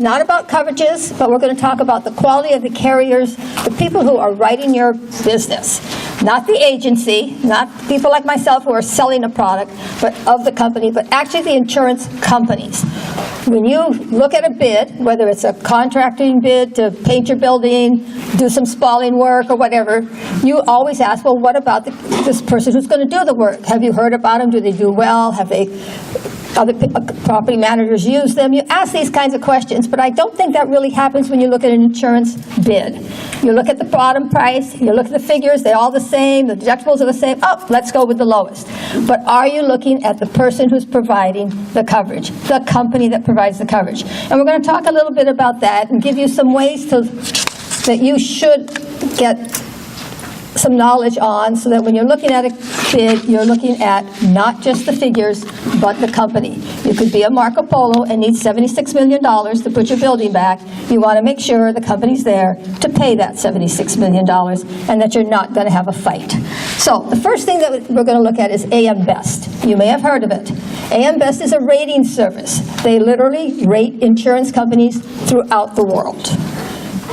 not about coverages, but we're going to talk about the quality of the carriers, the people who are writing your business. Not the agency, not people like myself who are selling a product but of the company, but actually the insurance companies. When you look at a bid, whether it's a contracting bid to paint your building, do some spalling work or whatever, you always ask, well, what about this person who's going to do the work? Have you heard about them? Do they do well? Have they other property managers use them? You ask these kinds of questions, but I don't think that really happens when you look at an insurance bid. You look at the bottom price, you look at the figures, they're all the same, the deductibles are the same, oh, let's go with the lowest. But are you looking at the person who's providing the coverage, the company that provides the coverage? And we're going to talk a little bit about that and give you some ways that you should get some knowledge on, so that when you're looking at a bid, you're looking at not just the figures, but the company. You could be a Marco Polo and need $76 million to put your building back. You want to make sure the company's there to pay that $76 million and that you're not going to have a fight. So the first thing that we're going to look at is AM Best. You may have heard of it. AM Best is a rating service. They literally rate insurance companies throughout the world.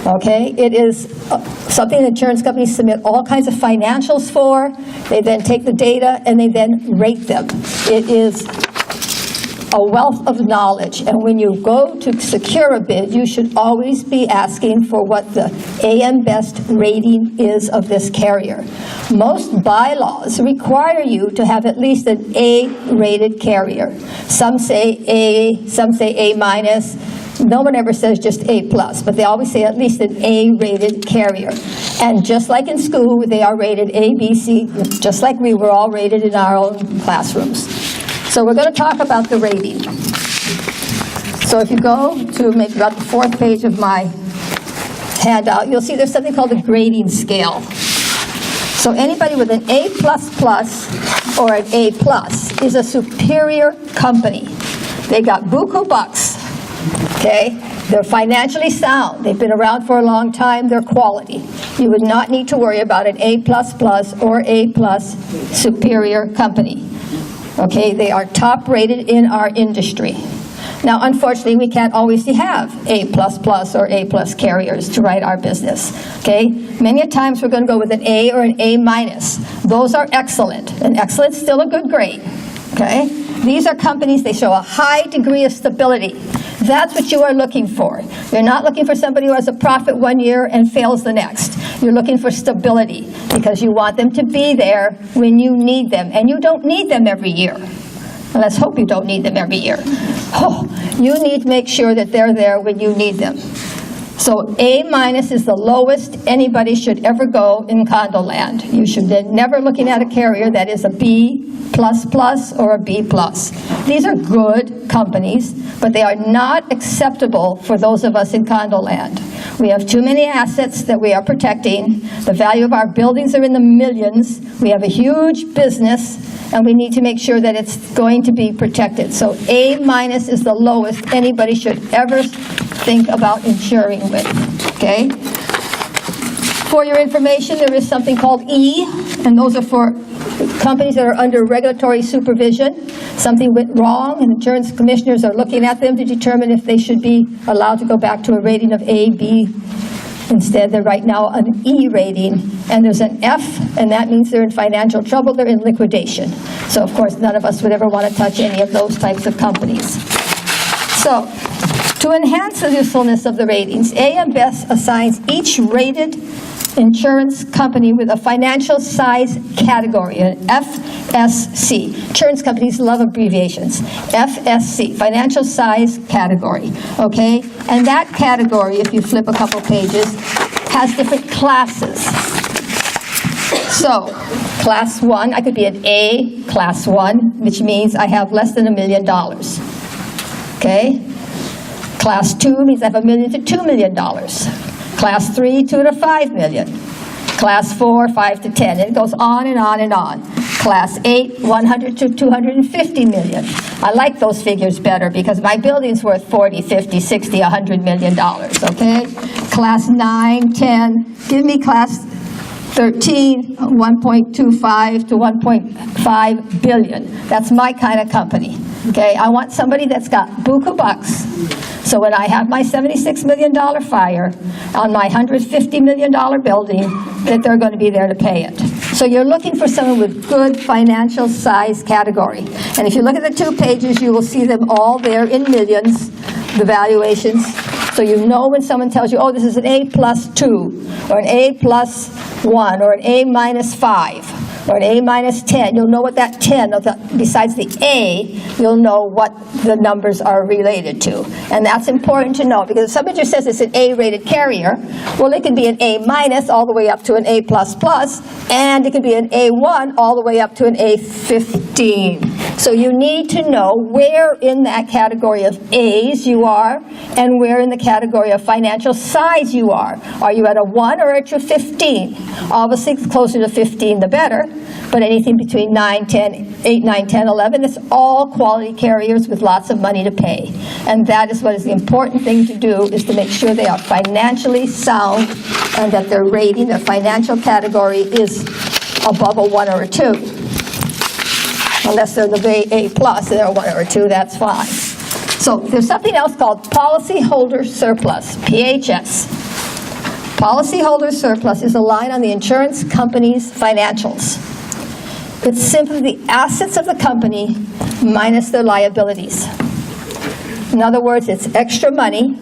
Okay, it is something that insurance companies submit all kinds of financials for. They then take the data and they then rate them. It is a wealth of knowledge, and when you go to secure a bid, you should always be asking for what the AM Best rating is of this carrier. Most bylaws require you to have at least an A-rated carrier. Some say A, some say A-minus. No one ever says just A+, but they always say at least an A-rated carrier. And just like in school, they are rated A, B, C, just like we were all rated in our own classrooms. So we're going to talk about the rating. So if you go to maybe about the fourth page of my handout, you'll see there's something called a grading scale. So anybody with an A++ or an A+ is a superior company. They got buku bucks. Okay, they're financially sound. They've been around for a long time. They're quality. You would not need to worry about an A++ or A+ superior company. Okay, they are top rated in our industry. Now, unfortunately, we can't always have A++ or A+ carriers to write our business. Okay, many times we're going to go with an A or an A-. Those are excellent, and excellent's still a good grade. Okay, these are companies, they show a high degree of stability. That's what you are looking for. You're not looking for somebody who has a profit one year and fails the next. You're looking for stability because you want them to be there when you need them. And you don't need them every year. Well, let's hope you don't need them every year. Oh, you need to make sure that they're there when you need them. So A- is the lowest anybody should ever go in condo land. You should never looking at a carrier that is a B++ or a B+. These are good companies, but they are not acceptable for those of us in condo land. We have too many assets that we are protecting. The value of our buildings are in the millions. We have a huge business, and we need to make sure that it's going to be protected. So A- is the lowest anybody should ever think about insuring with, okay? For your information, there is something called E, and those are for companies that are under regulatory supervision. Something went wrong, and insurance commissioners are looking at them to determine if they should be allowed to go back to a rating of A, B. Instead, they're right now an E rating, and there's an F, and that means they're in financial trouble, they're in liquidation. So, of course, none of us would ever want to touch any of those types of companies. So, to enhance the usefulness of the ratings, AM Best assigns each rated insurance company with a financial size category, an FSC. Insurance companies love abbreviations. FSC, financial size category, okay? And that category, if you flip a couple pages, has different classes. So, class 1, I could be an A class 1, which means I have less than $1 million, okay? Class 2 means I have $1 million to $2 million. Class 3, $2 to $5 million. Class 4, 5 to 10. And it goes on and on and on. Class 8, 100 to 250 million. I like those figures better because my building's worth 40, 50, 60, $100 million, okay? Class 9, 10. Give me class 13, 1.25 to 1.5 billion. That's my kind of company. Okay, I want somebody that's got buku bucks. So when I have my $76 million fire on my $150 million building, that they're going to be there to pay it. So you're looking for someone with good financial size category. And if you look at the 2 pages, you will see them all there in millions, the valuations. So you know when someone tells you, oh, this is an A plus 2, or an A plus 1, or an A minus 5. Or an A minus 10, you'll know what that 10, besides the A, you'll know what the numbers are related to. And that's important to know, because if somebody just says it's an A-rated carrier, well, it could be an A minus all the way up to an A++, and it could be an A1 all the way up to an A15. So you need to know where in that category of A's you are, and where in the category of financial size you are. Are you at a 1 or at your 15? Obviously, the closer to 15, the better. But anything between 9, 10, 8, 9, 10, 11, it's all quality carriers with lots of money to pay. And that is what is the important thing to do, is to make sure they are financially sound and that their rating, their financial category is above a 1 or a 2. Unless they're the A plus and they're a 1 or a 2, that's fine. So there's something else called policyholder surplus, PHS. Policyholder surplus is a line on the insurance company's financials. It's simply the assets of the company minus their liabilities. In other words, it's extra money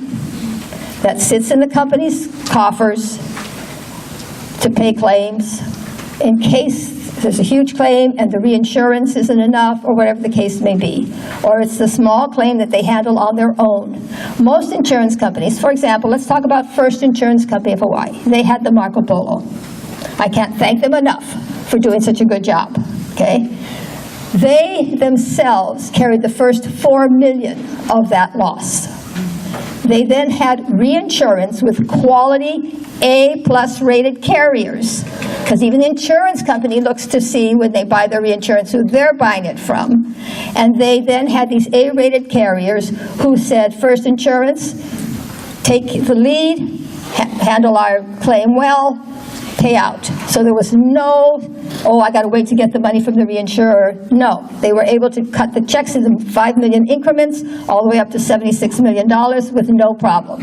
that sits in the company's coffers to pay claims in case there's a huge claim and the reinsurance isn't enough, or whatever the case may be. Or it's a small claim that they handle on their own. Most insurance companies, for example, let's talk about First Insurance Company of Hawaii. They had the Marco Polo. I can't thank them enough for doing such a good job, okay? They themselves carried the first $4 million of that loss. They then had reinsurance with quality A+ rated carriers, because even the insurance company looks to see when they buy their reinsurance who they're buying it from. And they then had these A-rated carriers who said, First Insurance, take the lead, handle our claim well, pay out. So there was no, oh, I got to wait to get the money from the reinsurer. No, they were able to cut the checks in the 5 million increments all the way up to $76 million with no problem.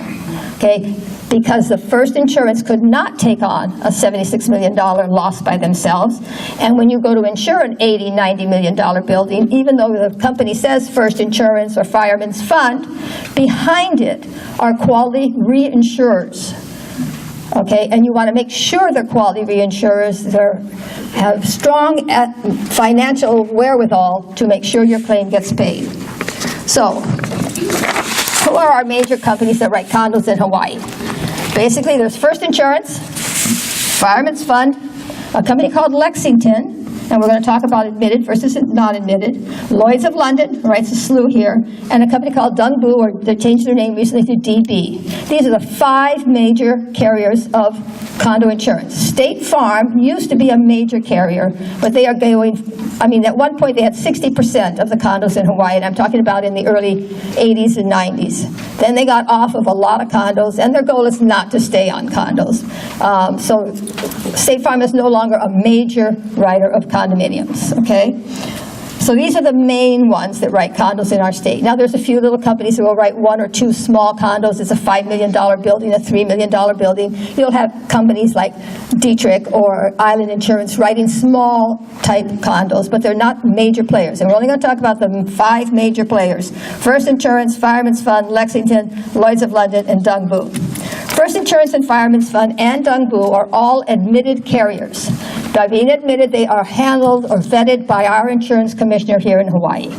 Okay, because the First Insurance could not take on a $76 million loss by themselves. And when you go to insure an $80, $90 million building, even though the company says First Insurance or Fireman's Fund, behind it are quality reinsurers. Okay, and you want to make sure they're quality reinsurers, have strong financial wherewithal to make sure your claim gets paid. So, who are our major companies that write condos in Hawaii? Basically, there's First Insurance, Fireman's Fund, a company called Lexington, and we're going to talk about admitted versus not admitted, Lloyd's of London, writes a slew here, and a company called Dungbu, or they changed their name recently to DB. These are the 5 major carriers of condo insurance. State Farm used to be a major carrier, but they are going, I mean, at one point they had 60% of the condos in Hawaii, and I'm talking about in the early 80s and 90s. Then they got off of a lot of condos, and their goal is not to stay on condos. So State Farm is no longer a major writer of condominiums, okay? So these are the main ones that write condos in our state. Now there's a few little companies who will write 1 or 2 small condos. It's a $5 million building, a $3 million building. You'll have companies like Dietrich or Island Insurance writing small type condos, but they're not major players. And we're only going to talk about the 5 major players: First Insurance, Fireman's Fund, Lexington, Lloyd's of London, and Dungbu. First Insurance and Fireman's Fund and Dungbu are all admitted carriers. By being admitted, they are handled or vetted by our insurance commissioner here in Hawaii.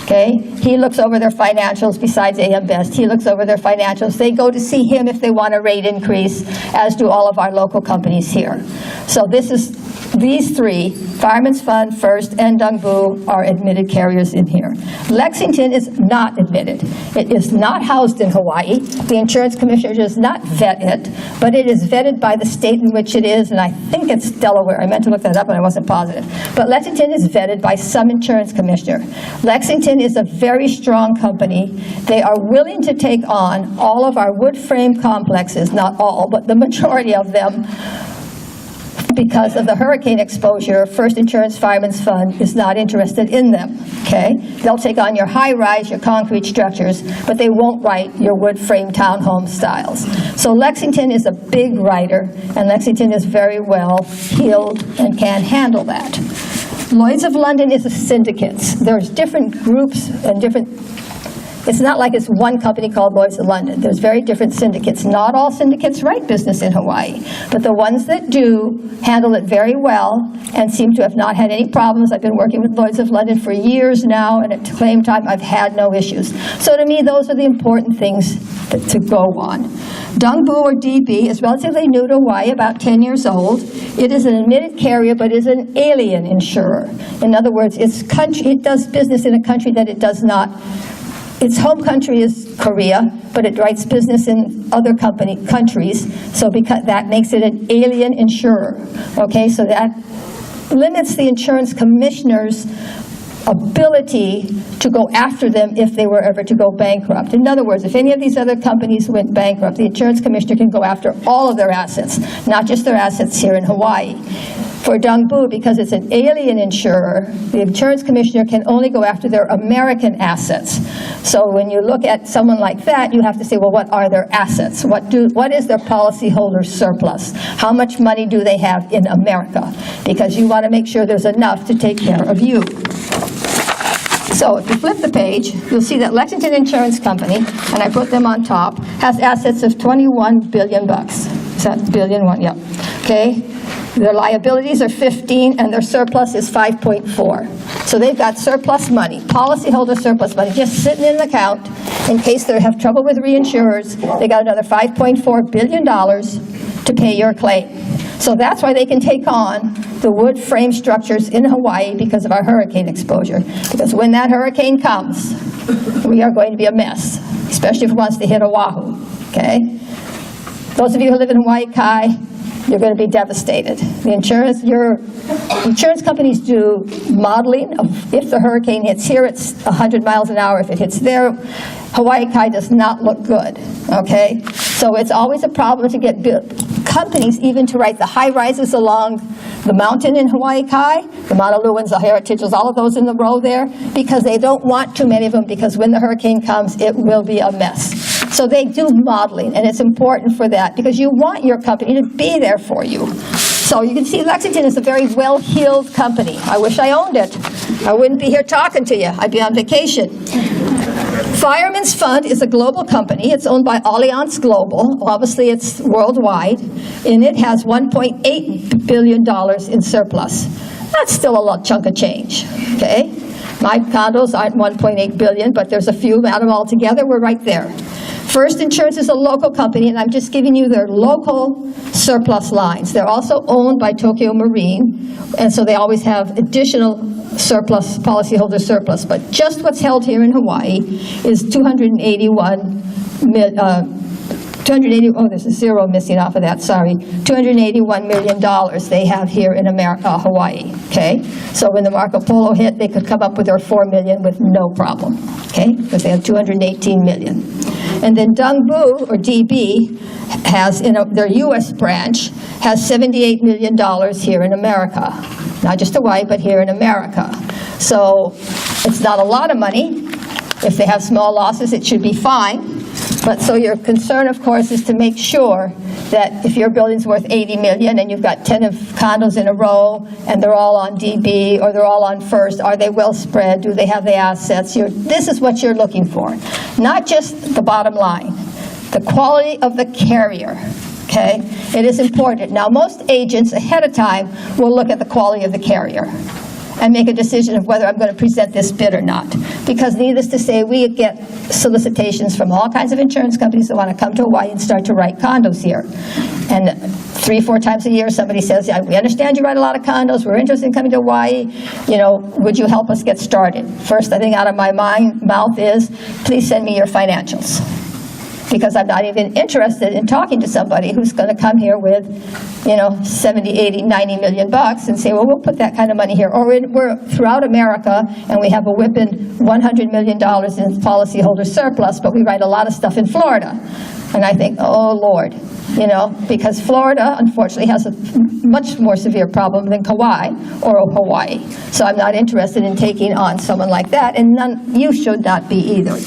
Okay? He looks over their financials besides AM Best. He looks over their financials. They go to see him if they want a rate increase, as do all of our local companies here. So this is these 3, Fireman's Fund, First, and Dungbu, are admitted carriers in here. Lexington is not admitted. It is not housed in Hawaii. The insurance commissioner does not vet it, but it is vetted by the state in which it is, and I think it's Delaware. I meant to look that up, but I wasn't positive. But Lexington is vetted by some insurance commissioner. Lexington is a very strong company. They are willing to take on all of our wood frame complexes, not all, but the majority of them, because of the hurricane exposure, First Insurance Fireman's Fund is not interested in them, okay? They'll take on your high-rise, your concrete structures, but they won't write your wood frame townhome styles. So Lexington is a big writer, and Lexington is very well heeled and can handle that. Lloyd's of London is a syndicate. There's different groups and different. It's not like it's one company called Lloyd's of London. There's very different syndicates. Not all syndicates write business in Hawaii, but the ones that do handle it very well and seem to have not had any problems. I've been working with Lloyd's of London for years now, and at claim time I've had no issues. So to me, those are the important things to go on. Dungbu, or DB, is relatively new to Hawaii, about 10 years old. It is an admitted carrier, but is an alien insurer. In other words, it does business in a country that it does not. Its home country is Korea, but it writes business in other countries, so because that makes it an alien insurer. Okay, so that limits the insurance commissioner's ability to go after them if they were ever to go bankrupt. In other words, if any of these other companies went bankrupt, the insurance commissioner can go after all of their assets, not just their assets here in Hawaii. For Dungbu, because it's an alien insurer, the insurance commissioner can only go after their American assets. So when you look at someone like that, you have to say, well, what are their assets? What is their policyholder surplus? How much money do they have in America? Because you want to make sure there's enough to take care of you. So if you flip the page, you'll see that Lexington Insurance Company, and I put them on top, has assets of $21 billion. Is that billion one? Yeah. Okay. Their liabilities are 15, and their surplus is 5.4. So they've got surplus money, policyholder surplus money, just sitting in the account in case they have trouble with reinsurers. They got another $5.4 billion to pay your claim. So that's why they can take on the wood frame structures in Hawaii because of our hurricane exposure. Because when that hurricane comes, we are going to be a mess, especially if it wants to hit Oahu. Okay? Those of you who live in Hawaii Kai, you're going to be devastated. Your insurance companies do modeling of if the hurricane hits here, it's 100 miles an hour. If it hits there, Hawaii Kai does not look good, okay? So it's always a problem to get companies even to write the high rises along the mountain in Hawaii Kai, the Manaluans, the Heritages, all of those in the row there, because they don't want too many of them, because when the hurricane comes, it will be a mess. So they do modeling, and it's important for that, because you want your company to be there for you. So you can see Lexington is a very well-heeled company. I wish I owned it. I wouldn't be here talking to you. I'd be on vacation. Fireman's Fund is a global company. It's owned by Allianz Global. Obviously, it's worldwide, and it has $1.8 billion in surplus. That's still a chunk of change, okay? My condos aren't $1.8 billion, but there's a few out of them all together. We're right there. First Insurance is a local company, and I'm just giving you their local surplus lines. They're also owned by Tokyo Marine, and so they always have additional surplus, policyholder surplus. But just what's held here in Hawaii is there's a zero missing off of that, sorry. $281 million they have here in America, Hawaii, okay? So when the Marco Polo hit, they could come up with their $4 million with no problem, okay? Because they have $218 million. And then Dungbu, or DB, has, in their U.S. branch, has $78 million here in America. Not just Hawaii, but here in America. So it's not a lot of money. If they have small losses, it should be fine. But so your concern, of course, is to make sure that if your building's worth $80 million and you've got 10 of condos in a row and they're all on DB or they're all on First, are they well spread? Do they have the assets? This is what you're looking for. Not just the bottom line, the quality of the carrier. Okay? It is important. Now, most agents ahead of time will look at the quality of the carrier and make a decision of whether I'm going to present this bid or not. Because needless to say, we get solicitations from all kinds of insurance companies that want to come to Hawaii and start to write condos here. And 3-4 times a year, somebody says, yeah, we understand you write a lot of condos. We're interested in coming to Hawaii. You know, would you help us get started? First thing out of my mouth is, please send me your financials. because I'm not even interested in talking to somebody who's going to come here with, 70, 80, 90 million bucks and say, well, we'll put that kind of money here. Or we're throughout America, and we have a whipping $100 million in policyholder surplus, but we write a lot of stuff in Florida. And I think, oh, Lord, because Florida, unfortunately, has a much more severe problem than Kauai or Hawaii. So I'm not interested in taking on someone like that, and you should not be either.